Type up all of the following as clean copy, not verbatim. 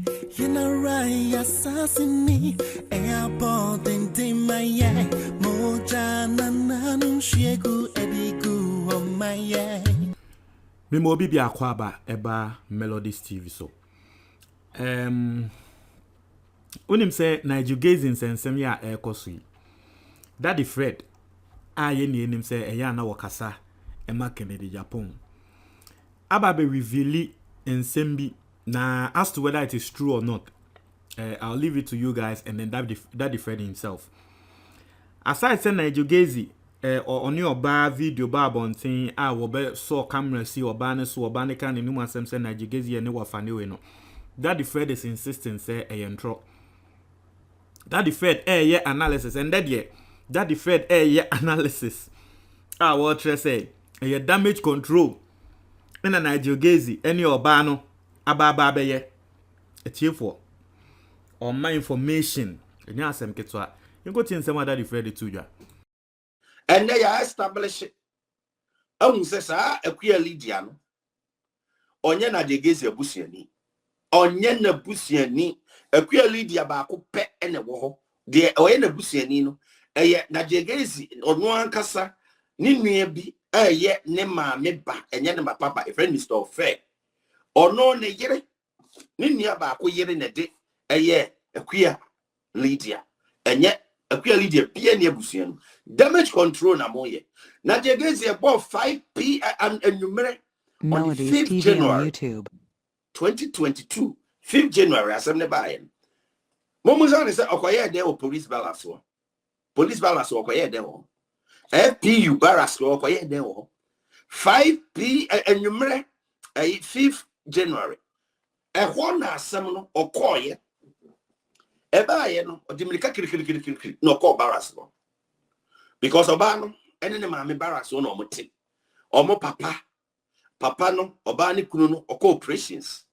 You know right, assassin me. Airport and my moja nanu shegu edigu on my Me mo bibi akwaba eba Melodies TV so. Unim say Nigel Gazing sensem ya ekosui. Daddy Fred aye ni enim say eya na wakasa ema Kennedy Japan. Aba be reveal ensembi na as to whether it is true or not. I'll leave it to you guys and then Daddy Fred himself. Aside say Nigel Gazing or on your bar video bar bonting wo be saw camera see or ban so ban kan ni mu asem say Nigel Gazing and wa fane we no. Daddy Fred is insisting say entro. Daddy Fred ye analysis and Daddy Fred ye analysis. What say damage control in a Nigel Gazing any oba no aba be ye etiefo on my information enya asem ketwa you go tin say Daddy Fred to ya and they are establish say sa akuya Lydia no onye Nigel Gazing abusuani onye na busuani akuya Lydia ba ko pe ene wo ho de onye na busuani no eye Nigel Gazing ono ankasa ni nua bi eye ne ma me ba enye ne papa a friend Mr. Fair ono ne yire ni nua ba ko yire ne de eye akuya Lydia enye akuya Lydia bia ne abusuani damage control na moye Nigel Gazing about 5p and numere on the 5th January on YouTube 2022 5th January asem buy Momuzan say okoye dey o police balance okoye dey o FPU barracks okoye dey o 5p enumere 5th January ho na asem no okoye buy no odimilika kirikirikiri no call barracks no because oba no ene ne maame barracks no omote omo papa no oba ne kunu no okọ operations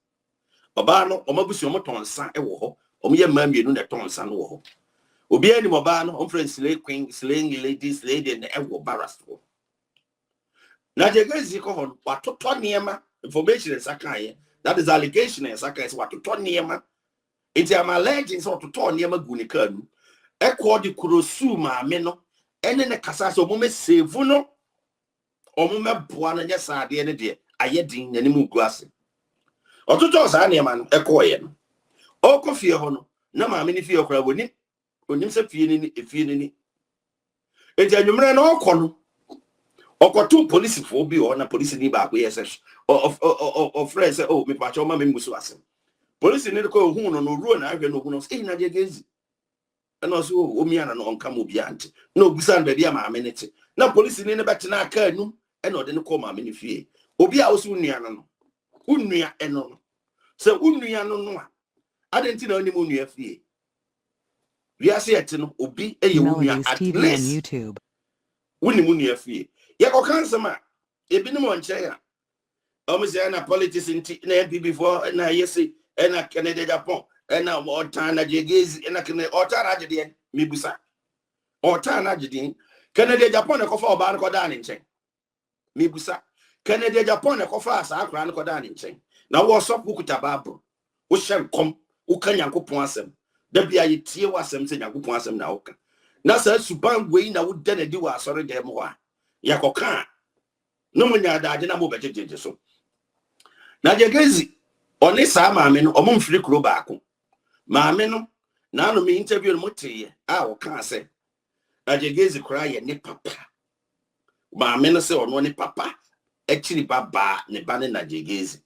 oba no omabusi omotonsa wo ho omoye mamienu na tonsa no wo ho obi ani oba no friend slay queen slaying ladies lady na ewo barracks ho Nigel Gazing ko ho watoto niema information nsakaye that is allegation nsakaye watoto niema it am alleging so watoto niema gunika nu ekọ di kurosu maame no ene ne kasa so mo save no omume boa na nya saade ne de ayedin na ne mu guase ototo sa na ema no ekoye no okofie ho no na maame ne fie okra woni onim se fie ni enti anwumre na okọ no okotu police fo bi o na police ni ba ko yes of friends say oh me pa cho ma me musu asem police ni ko hu no ruo na ahwe no hu no say Nigel Gazing and also omiana no onka mo bi ante na obusan ba dia maame ne te na police ni ne bete na aka anu e na ode ne ko maame ne fie obi a osu nua no unua eno no se unua no no a adenti na oni mo nua fie wi ase ete no obi eye unua at least YouTube woni mo nua fie ye ko kansa ma ebi ne mo nche ya o mo se na politics nti na MPP for na yesi na Canada Japan na otan Nigel Gazing na kene otan agede mibusa otan agede Canada Japan ko fa oba no ko da ne nchen mibusa Canada Japan ko fa asa akra no ko da ne nchen na wo so kukuta babro wo hyem kom wo ka Nyankopon asem da bia ye tie wasem se Nyankopon asem na wo ka na sa suban wei na wo da na di wa asore dem ho a yakoka no mo nya da ade na mo bejejeje so Nigel Gazing oni sa maame no omo mfiri kuro baako maame no na no me interview no moteye a wo ka se Nigel Gazing kura ye ne papa maame no se ono ne papa actually baba ne ba ne Nigel Gazing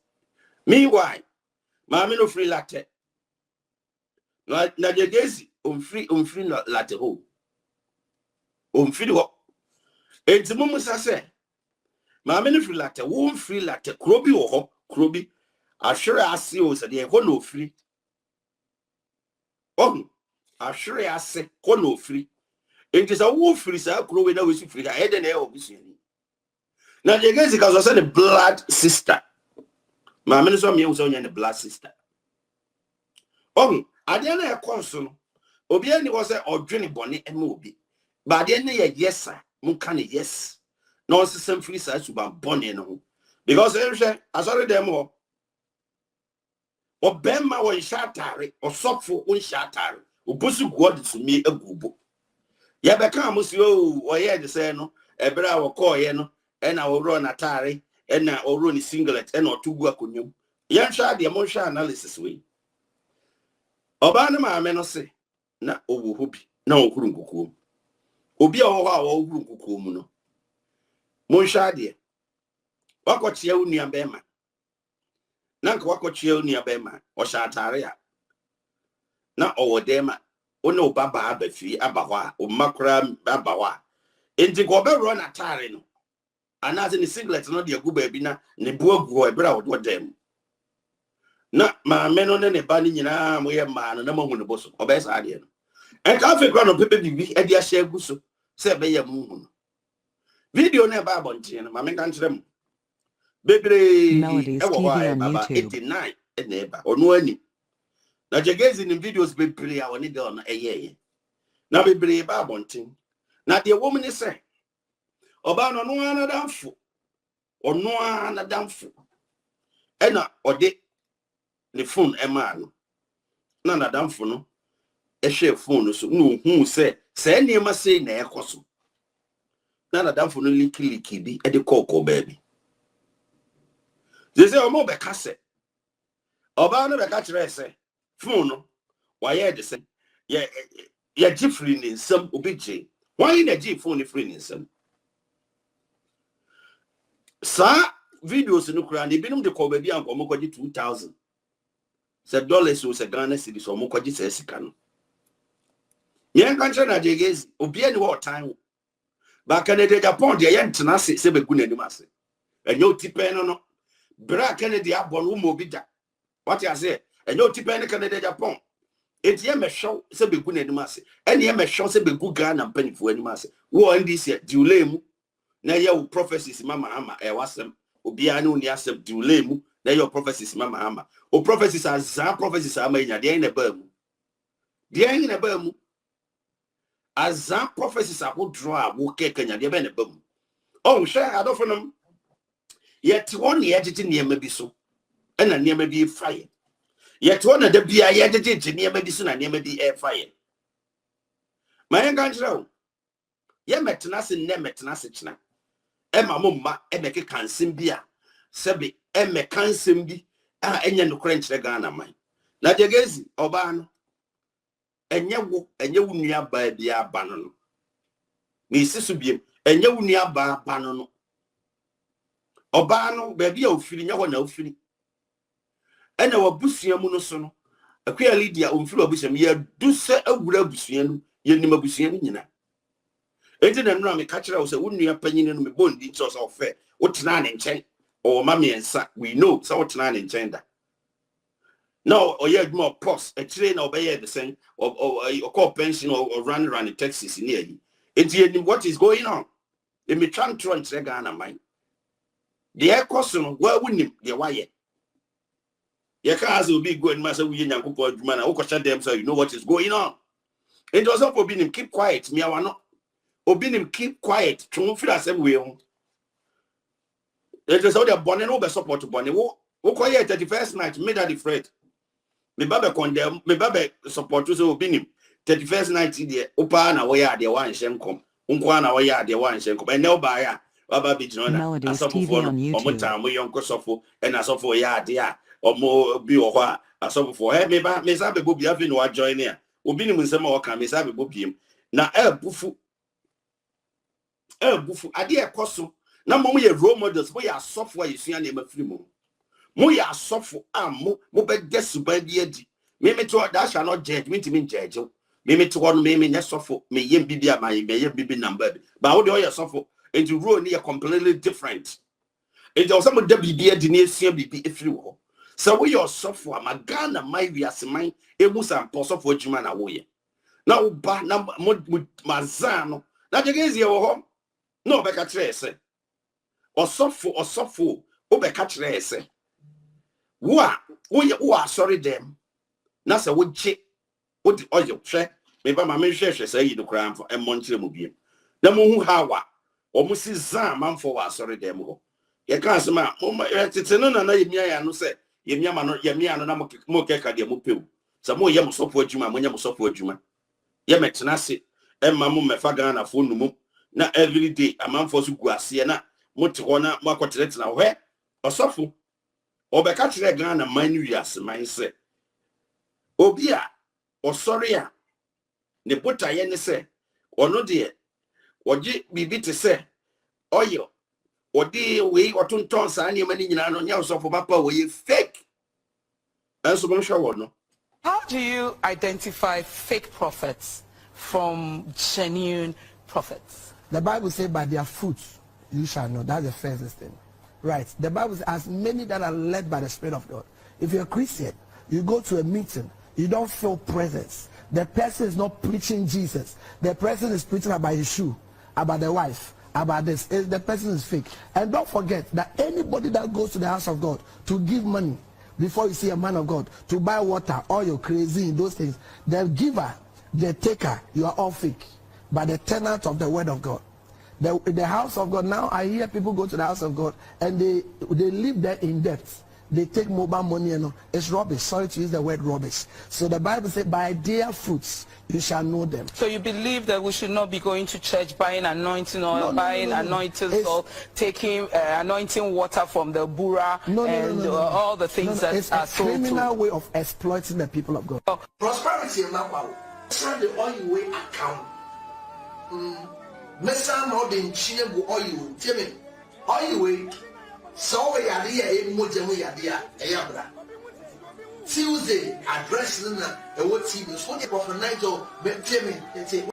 meanwhile maame no free latte Nigel Gazing on free latte ho on free ho enti mumu sa se maame no free latte wo free latte kuro bi wo ho kuro bi ashere ase o se de ho no free ashere ase ho no free enti sa wo free sa kuro we na we su free ga ede na e obusuani Nigel Gazing ka so say the blood sister maame no so me wo so nya the blood sister ade na e konso no obi ani wo say odwene bone e ma obi ba ade na ye yes mun ka ne yes no system free sa su ba bone no because e hwe asori dem ho Obema won shatare osofo won shatare obusu god to me agubo ya beka amusi o ye de say no ebra wo call ye no e na wo na tare e na wo ni singlet e na otugu akonyam yan sha de mo sha analysis we oba na ma me no se na owo hobi na okuru nkukuo obi a wo ha wo okuru nkukuo mu no mo sha de wakochia unua bema nanka wakochia unua bema o sha tare ya na owodema one obaba abafi abahwa o makra abawa enti go be ro na tare no anaze ni singlet no de aguba bi na ne buagu ebra wo dem na ma me no ne ba ni nyina mo ye ma no na mahu ne boso obesa ade no enka afekra no pepe bibi e de ahye aguso se be ye mu hu video na ba abonten no ma me kan kire mu bebre Melodies TV on YouTube 89 e na eba onu ani na Jegezi in videos bebre a woni de on eyeye na bebre ba abonten na de woman say oba no no anadamfo ono anadamfo ena ode ne phone ema no na nadamfo no ehwe phone so no hu se niema sei na ekoso na nadamfo no liki bi e de kokko baby ze omo be kase oba no be ka kire se phone no waye de se ya gifri ni nsam obije why na gi phone free ni nsam sa videos no kura ni binum de ko ba bi an ko mo kwaji 2000 se dollars o se Ghana cedis o mo kwaji se sika no yen kan na Jegezi obi ani wo time ba Canada Japan de yen tena se be gu nanim ase enyo tipen no bra Canada abon wo mo bi da what you say enyo tipen Canada Japan eti ye mehwo se be gu nanim ase ene ye mehwo se be gu Ghana mpanifo anim ase wo ndc diule mu na ye wo prophecies mama ama e wasem obi ani oni asem diule mu na ye prophecies mama ama o prophecies azan prophecies ama nya de na ba mu de na ba mu azan prophecies abodro a wo keke nya de ba na ba mu oh share adofonum yet one ye gigi niema bi so ena niema bi fire yet one da bia ye gigi niema bi so na niema bi air fire mayen kanjiro ye metena se ne metena se china ema momma emeke kansem bi a sebe eme kansem bi a enye no kora nkyere Ghana man na Jegezi oba no enye wo nua ba bia aba no mi sisu biem enye wo nua ba aba no oba no ba bia ofiri nya ho na ofiri ena wabusua mu no so no akwa Lydia omfiri wabusua mi ya du se awura abusua no ye nim abusua no nyina enti na nura me ka kire wo se wo nua panyine no me bondi nso so ofe wo tena ne nchen o ma me ensa we know so wo tena ne nchen da no o ye adwuma post a kire na obeye the same or call pension or run in Texas near you enti what is going on e me tran tro ntre Ghana man the air cost no wa wunim the waye ye ka as obi go and ma say we nyankopon adwuma na wo ko dem so you know what is going on it was up obi nim keep quiet me awa no obi nim keep quiet tun feel asem we ho it is how the bonne no be support bonne wo ko ye 31st night made that afraid me baba condemn me baba support so obi nim 31st night there opa na wo ya de wan hyenkom nko na wo ya de wan hyenkom and no ba ya baba bi jino na asofo no omutam yonko sofo and asofo ya de a omo bi wo ho asofo he me ba me sabe bo bia fi no wa join ya obi nim nsema wo ka me sabe bo biem na bufu ade ekoso na mom ye role models mo ya software yesua na mafiri mo ya sofo am mo be desuba bi adi me to that shall not judge me to me judge me to one me ne sofo me yem bibia ma me yem bibi number but how do you sofo into role ni completely different it was some de bibia di na esua bibi efiri wo so we your sofo am Ghana my wi aseman emu sam sofo adwuma na wo ye na wo ba na mazan no na Jegezi ye wo ho no be ka kire ese osofo o be ka kire ese wo sorry them na se wo je wo di oyo hwe me ba ma me hwehwe say yi do kran fo emonchire mu biem na mo hu hawa o mo si zan manfo wa sorry them ho ye ka asema mo tete no na yemia ya no se yemia no na mo keka de mo pew sa mo yem sofo adwuma mo nyem sofo adwuma ye metena se emma mo mefa Ghana fo numu na every day amanfo so guase na mo te ho na mo akoteretena ho he osofo obeka kire Ghana man wiase man se obi a osori a ne botaye ne se ono de oji bibi te se oyo odi we otonton sa ne mani nyina no nya osofo papa we fake enso bon hwa no. How do you identify fake prophets from genuine prophets? The Bible says by their fruits you shall know. That's the first thing. Right. The Bible says as many that are led by the Spirit of God. If you're a Christian, you go to a meeting, you don't feel presence. The person is not preaching Jesus. The person is preaching about his shoe, about the wife, about this. The person is fake. And don't forget that anybody that goes to the house of God to give money before you see a man of God, to buy water, oil, crazy, those things, the giver, the taker, you are all fake. But the tenant of the word of God. The house of God, now I hear people go to the house of God and they live there in debt. They take mobile money and all. It's rubbish. Sorry to use the word rubbish. So the Bible says, by their fruits you shall know them. So you believe that we should not be going to church, buying anointing oil, anointing salt, taking anointing water from the bura, all the things that it's are a sold criminal way of exploiting the people of God. Prosperity is not power. The oil way account. Mesa no de nchie go oil. Tell oil way. So we are here in Mojemu Yadia, Ayabra. Tuesday, address in the TV. So the prophet Nigel,